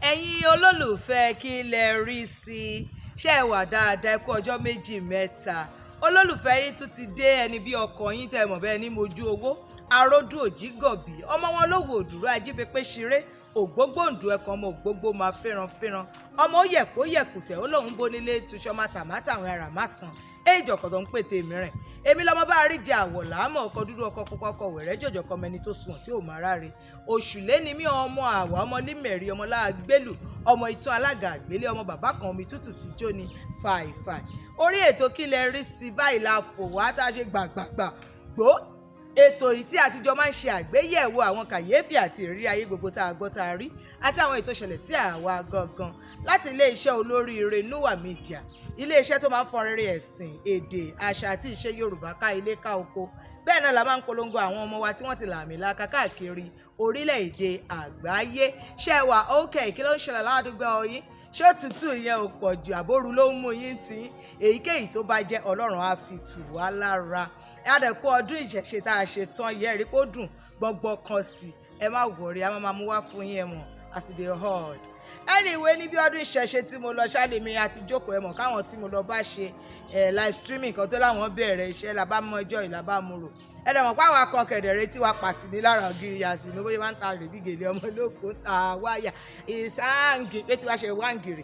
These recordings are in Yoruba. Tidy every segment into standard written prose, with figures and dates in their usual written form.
ẹ̀yin olólùfẹ́ kí lẹ rí sí i ṣé ẹ wà dáadáa ẹ kú ọjọ́ méjì mẹ́ta olólùfẹ́ yín tún ti dé ẹni bí ọkọ yín tẹ́ mọ̀ bẹ́ẹ̀ ní mojú owó Aródú òjígọ̀bí ọmọ wọn lówó òdúró ajífẹ́pẹ́ ṣeré ògbógbòǹdù ẹ̀kan ọmọ ògbógbò máa fẹ́ràn ọmọ ó yẹ̀kó yẹ̀kùtẹ̀ ó lóun bónílé túṣọ́ mátàmátà àwọn ará má sàn èjì ọ̀kọ̀tọ̀ ń pètè mìíràn èmi lọmọ bá rí jẹ àwọ̀ làámọ̀ ọkọ̀ dúdú ọkọ̀ pupa ọkọ̀ wẹ̀rẹ́ jọ̀jọ̀ kọ́ mẹni tó sùn tí ò máa ráre oṣù lẹ́ni mí ọmọ àwọ̀ ọmọ límẹ̀rí ọmọ láàgbélù ọmọ ìtún alága àgbélé ọmọ bàbá kan omi tútù ti jóni fàìfàì orí ètò kí lẹ rí sí báyìí la fò wá tá a ṣe gbàgbàgbà gbó ètò yìí tí àtijọ́ máa ń ṣe àgbéyẹ̀wò àwọn kàyéfì àti ìrírí ayé gbogbo tá a gbọ́ tá a rí àti àwọn ètò ìṣẹ̀lẹ̀ sí àwa gangan láti iléeṣẹ́ olóríire Núwà Media iléeṣẹ́ tó máa ń fọn rere ẹ̀sìn èdè àṣà àti ìṣe Yorùbá ká ilé ká oko bẹ́ẹ̀ náà la máa ń polongo àwọn ọmọ wa tí wọ́n ti làmìlaka káàkiri orílẹ̀-èdè àgbáyé ṣé ẹ wà ókè kí ló ń ṣẹlẹ̀ ládùúgbò ọyìn ṣé òtútù yẹn ò pọ̀ jù àbóru ló ń mú yín tí èyíkéyìí tó bá jẹ́ Ọlọ́run á fi tù wá lára àdẹ̀kú ọdún ìjẹ̀ṣe tá a ṣe tán yẹ́ rí kó dùn gbọ́ngbọ́n kan sí ẹ má wọ̀rí a máa mú wá fún yín ẹ mọ̀ as e dey hot anyway níbi ọdún ìṣẹ̀ṣe tí mo lọ ṣáàlèmi àti jókòó ẹ mọ̀ káwọn tí mo lọ bá ṣe live streaming kan tó láwọn bẹ̀rẹ̀ iṣẹ́ làbá mọ ọjọ́ ìlàbá mo rò ẹ̀dẹ̀ mọ̀ páwọn akọ kẹ̀dẹ̀rẹ́ tí wàá pàtì ní lára ògiri yàsí ní bóyá máa ń ta rèébí gèlè ọmọ olóko ta wáyà ìsáǹgì pé tí wàá ṣe wáǹgìrì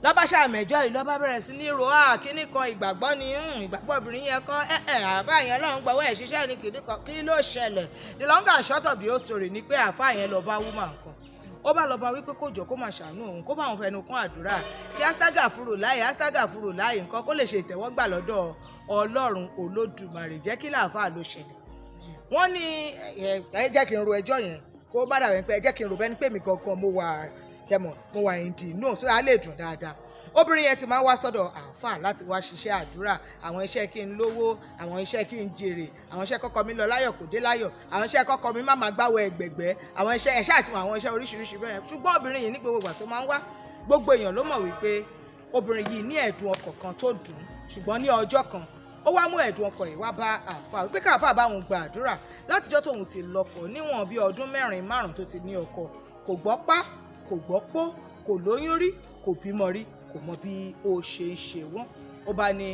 lọ́ba ṣàmẹ̀jọ́ yìí lọ́ba bẹ̀rẹ̀ sí ní ro kíní kan ìgbàgbọ́ ni ìgbàgbọ́ obìnrin yẹn kan àáfàá yẹn lọ́n gbọ́wọ́ ẹ̀ ṣiṣẹ́ ní kìnní kan kí ló ṣẹlẹ̀ the long and short of the whole story ni pé àáfàá yẹn lọ bá woman kan ó bá lọ bá wípé kó jọ kó máa ṣàánú òun kó bá òun fẹnu kún àdúrà kí aságà fúrò láì nǹkan kó lè ṣe ìtẹ́wọ́gbà lọ́dọ̀ Ọlọ́run Olódùmarè jẹ́ kí làáfàá ló ṣẹlẹ̀ wọ́n ní ẹ jẹ́ kí n ro ẹjọ́ yẹn kó bá dàbẹ̀ pé ẹ jẹ́ kí n ro bẹ́ni pé mi gangan mo wà ìdì náà sódà á lè dùn dáadáa obìnrin yẹn ti máa ń wá sọ́dọ̀ àáfàá láti wá ṣiṣẹ́ àdúrà àwọn iṣẹ́ kí n lówó àwọn iṣẹ́ kí n jèrè àwọn iṣẹ́ kọ́kọ́ mi lọ láyọ̀ kò dé láyọ̀ àwọn iṣẹ́ kọ́kọ́ mi má máa gbáwọ ẹgbẹ̀gbẹ́ àwọn iṣẹ́ ẹ̀ṣẹ́ àti àwọn iṣẹ́ oríṣiríṣi bẹ́ẹ̀ ṣùgbọ́n obìnrin yìí ní gbogbo ìgbà tó máa ń wá gbogbo èèyàn ló mọ̀ wípé obìnrin yìí ní ẹ̀dùn ọkàn kan tó dùn ṣùgbọ́n ní ọjọ́ kan ó wá mú ẹ̀dùn ọkàn yìí wá bá àáfàá wípé káàfàá bá òun gba àdúrà látijọ́ tóun ti lọ́kọ níwọ̀n bí ọdún 4-5 tó ti ní ọkọ kò gbọ́ pá kò gbọ́ pó kò lóyún rí kò bímọ rí kò mọ bí ó ṣe ń ṣe wọ́n ó bá ní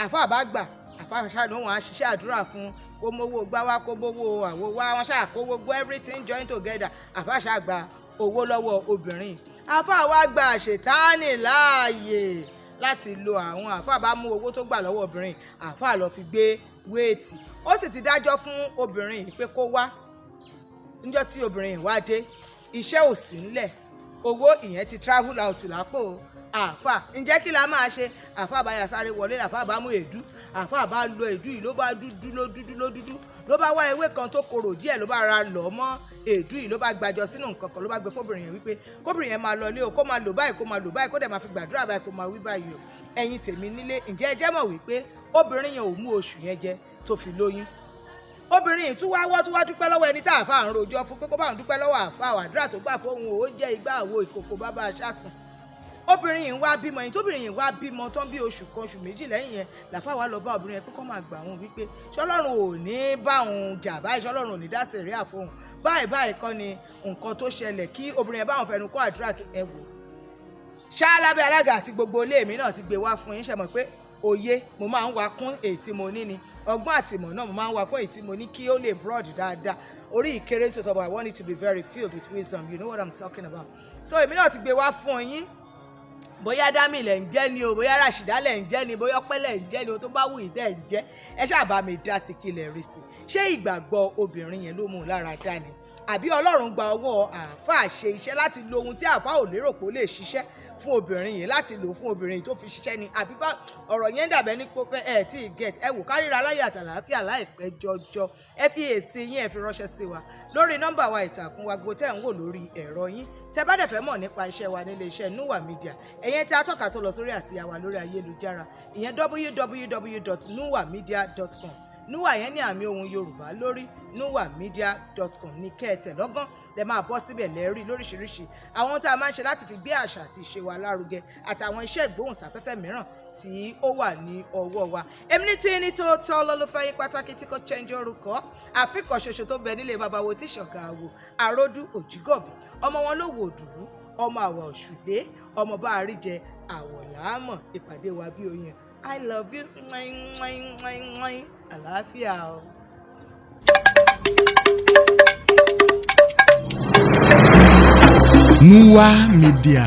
àáfàá bá gbà àáfàá ṣáà ló wọn á ṣiṣẹ́ àdúrà fún kó mówó gbá wá kó mówó àwo wá wọn ṣáà kó gbogbo everything join together àáfàá ṣáà gba owó lọ́wọ́ obìnrin àáfàá wá gba àṣetánì láàyè láti lo àwọn àáfàá bá mú owó tó gbà lọ́wọ́ obìnrin àáfàá lọ fi gbé wéètì ó sì ti dájọ́ fún obìnrin yìí pé kó wá níjọ́ tí obìnrin yìí wá dé iṣẹ́ ò sí ńlẹ̀ owó ìyẹn ti travel out lápò àáfàá ǹjẹ́ kí la máa ṣe àáfàá bá yà sáré wọlé àáfàá bá mú èédú àáfàá bá lo èédú yìí ló bá dúdú ló bá wá ewé kan tó korò díẹ̀ ló bá ra lọ̀ mọ́ èédú yìí ló bá gbàjọ sínú nǹkan kan ló bá gbé fóbìnrin yẹn wípé kóbìnrin yẹn máa lọ ilé o kó máa lò báyìí kó dẹ̀ máa fi gbàdúrà báyìí kó máa wí báyìí o ẹ̀yin tèmi nílé ǹjẹ́ ẹ jẹ́ mọ̀ wípé obìnrin yẹn ò mú oṣù yẹn jẹ tó fi lóyún obìnrin yìí tún wá dúpẹ́ lọ́wọ́ ẹni tá àáfàá ń rojọ́ fún pé kó bá òun dúpẹ́ lọ́wọ́ àáfàá àdúrà tó gbà fóun ó jẹ́ igbá àwo ìkòkò bàbá aṣáṣùn obìnrin yìí wá bímọ yìí tóbìnrin yìí wá bímọ tán bí oṣù kan oṣù méjì lẹ́yìn yẹn làfáà wá lọ bá obìnrin yẹn pé kó máa gbà wọn wípé ṣọlọ́run ò ní bá òun jà báyìí ṣọlọ́run ò ní dá sẹ̀ríà fóun báyìí kọ́ ni nǹkan tó ṣẹlẹ̀ kí obìnrin yẹn bá wọn fẹnu kó àdúrà ẹ wò ṣálábẹ́ alága àti gbogbo ilé mi náà ti gbé wá fún yín ṣe mọ̀ pé òye mo máa ń wá kún èyí tí mo ní ni ọgbọ́n àtìmọ̀ náà mo máa ń wá kún èyí tí mo ní kí ó lè broad dáadáa orí ìkéré tó tọ́ bọ̀ I want it to be very filled with wisdom you know what I'm talking about so èmi náà ti gbé wá fún yín bóyá dámì lẹ̀ ń jẹ́ ni o bóyá ràṣìdá lẹ̀ ń jẹ́ ni bóyá ọpẹ́ lẹ̀ ń jẹ́ ni o tó bá wù yìí tẹ̀ ń jẹ́ ẹ ṣáà bá mi dá sí kí lẹ̀ rí sí ṣé ìgbàgbọ́ obìnrin yẹn ló mú un lára dá ni àbí Ọlọ́run gba ọwọ́ àáfàá ṣe iṣẹ́ láti lo ohun tí àáfàá ò lérò pé ó lè ṣiṣẹ́ fún obìnrin yìí láti lò fún obìnrin yìí tó fi ṣiṣẹ́ ni àbí bá ọ̀rọ̀ yẹn dàbẹ́ ní pé ẹ tí ì get ẹ wò kárìíra láyọ̀ àtàlàáfíà láìpẹ́ jọjọ ẹ fi èsì yín ẹ fi ránṣẹ́ sí wa lórí nọ́mbà wa ìtàkùn wa gbogbo tẹ́ ń wò lórí ẹ̀rọ yín tẹ́ bá dẹ̀ fẹ́ mọ̀ nípa iṣẹ́ wa nílé iṣẹ́ Núwà Media ẹ̀yẹn tí a tọ́ka tó lọ sórí àsíá wa lórí ayélujára ìyẹn www.nuwamedia.com Núwà yẹn ní àmì ohun Yorùbá lórí nuwamedia.com ní kẹ́ẹ̀tẹ̀ lọ́gán lẹ máa bọ́ síbẹ̀ lẹ́rí lóríṣiríṣi àwọn tá a máa ń ṣe láti fi gbé àṣà àti ìṣe wa lárugẹ àtàwọn iṣẹ́ ìgbóhùnsáfẹ́fẹ́ mìíràn tí ó wà ní ọwọ́ wa èmi ní tí ní tó tọ́ lọ́lọ́fẹ́ yín pátákì tí kò change orúkọ àfikàn ṣoṣo tó bẹ nílé babawo tí ṣọ̀gá àwò Aródú òjígọ̀bí ọmọ wọn lówó òdùrú ọmọ àwà òṣùlé ọmọ bá àríjẹ àwọ̀ làámọ̀ ìpàdé wa bí oyin. I love you. Àlàáfíà o. Núwà Media.